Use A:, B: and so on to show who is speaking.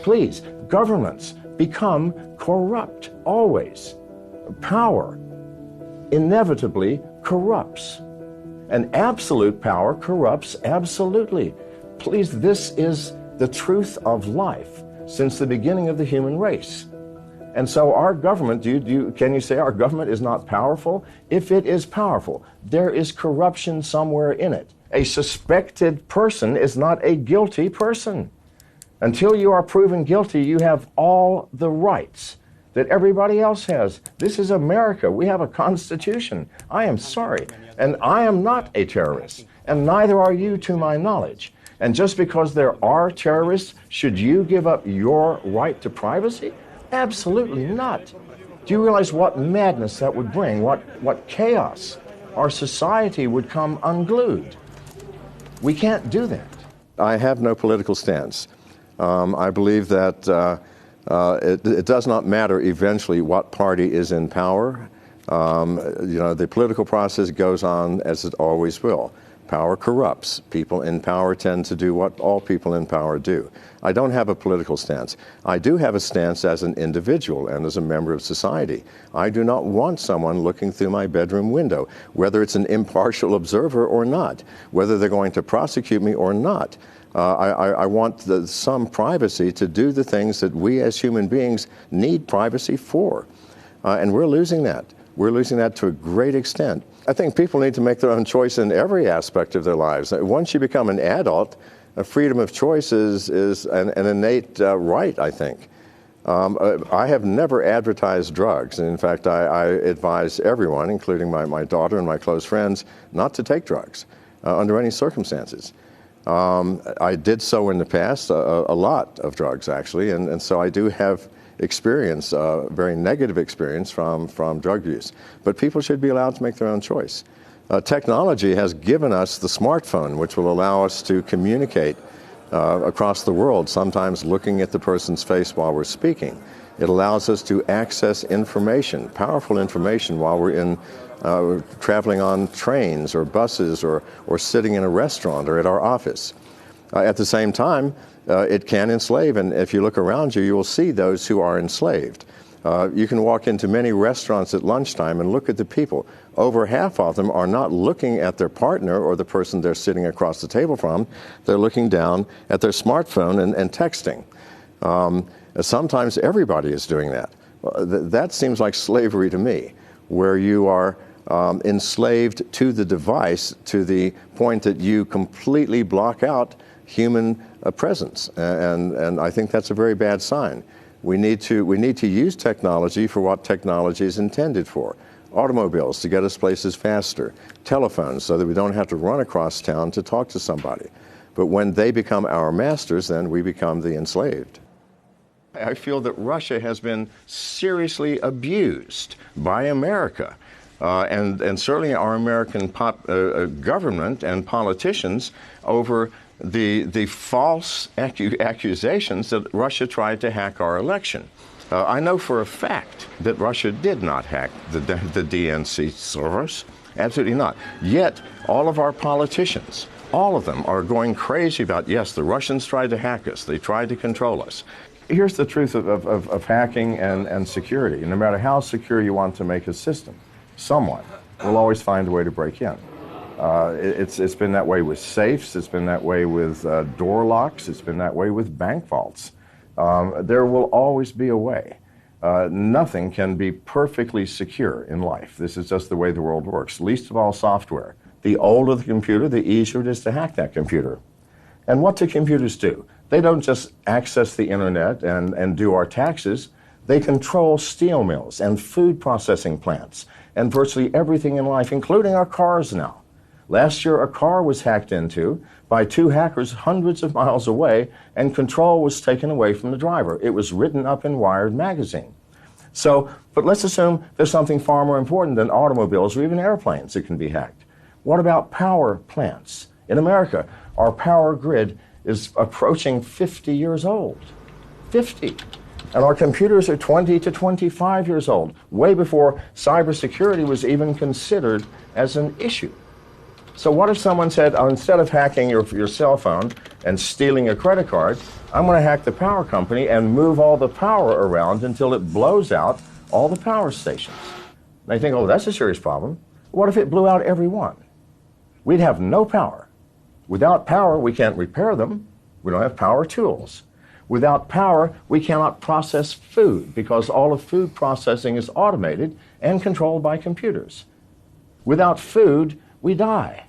A: Please, governments become corrupt, always. Power inevitably corrupts. And absolute power corrupts absolutely. Please, this is the truth of life since the beginning of the human race. And so our government, can you say our government is not powerful? If it is powerful, there is corruption somewhere in it. A suspected person is not a guilty person. Until you are proven guilty, you have all the rights that everybody else has. This is America. We have a constitution. I am sorry. And I am not a terrorist. And neither are you, to my knowledge. And just because there are terrorists, should you give up your right to privacy? Absolutely not. Do you realize what madness that would bring? What chaos? Our society would come unglued. We can't do that.
B: I have no political stance. I believe that it does not matter eventually what party is in power. The political process goes on as it always will. Power corrupts. People in power tend to do what all people in power do. I don't have a political stance. I do have a stance as an individual and as a member of society. I do not want someone looking through my bedroom window, whether it's an impartial observer or not, whether they're going to prosecute me or not. I want some privacy to do the things that we as human beings need privacy for. And we're losing that. We're losing that to a great extent. I think people need to make their own choice in every aspect of their lives. Once you become an adult, freedom of choice is an innate right, I think. I have never advertised drugs. And in fact, I advise everyone, including my daughter and my close friends, not to take drugs under any circumstances. I did so in the past, a lot of drugs actually, and so I do have experience, very negative experience from drug use. But people should be allowed to make their own choice. Technology has given us the smartphone, which will allow us to communicate across the world, sometimes looking at the person's face while we're speaking. It allows us to access information, powerful information, while we're in traveling on trains or buses or sitting in a restaurant or at our office. At the same time, it can enslave, and if you look around you, you will see those who are enslaved. You can walk into many restaurants at lunchtime and look at the people. Over half of them are not looking at their partner or the person they're sitting across the table from. They're looking down at their smartphone and texting. Sometimes everybody is doing that. That seems like slavery to me, where you are enslaved to the device to the point that you completely block out human presence, and I think that's a very bad sign. We need to use technology for what technology is intended for. Automobiles to get us places faster, telephones so that we don't have to run across town to talk to somebody. But when they become our masters, then we become the enslaved. I feel that Russia has been seriously abused by America. And certainly our American government and politicians over the false accusations that Russia tried to hack our election. I know for a fact that Russia did not hack the DNC servers. Absolutely not. Yet all of our politicians, all of them, are going crazy about, yes, the Russians tried to hack us. They tried to control us. Here's the truth of hacking and security. No matter how secure you want to make a system, someone will always find a way to break in. It's been that way with safes. It's been that way with door locks. It's been that way with bank vaults. There will always be a way. Nothing can be perfectly secure in life. This is just the way the world works, least of all software. The older the computer, the easier it is to hack that computer. And what do computers do? They don't just access the internet and do our taxes. They control steel mills and food processing plants and virtually everything in life, including our cars now. Last year, a car was hacked into by two hackers hundreds of miles away, and control was taken away from the driver. It was written up in Wired magazine. But let's assume there's something far more important than automobiles or even airplanes that can be hacked. What about power plants? In America, our power grid is approaching 50 years old. 50. And our computers are 20 to 25 years old, way before cybersecurity was even considered as an issue. So what if someone said, instead of hacking your cell phone,
A: and stealing a credit card, I'm going to hack the power company and move all the power around until it blows out all the power stations. They think, oh, that's a serious problem. What if it blew out every one? We'd have no power. Without power, we can't repair them. We don't have power tools. Without power, we cannot process food because all of food processing is automated and controlled by computers. Without food, we die.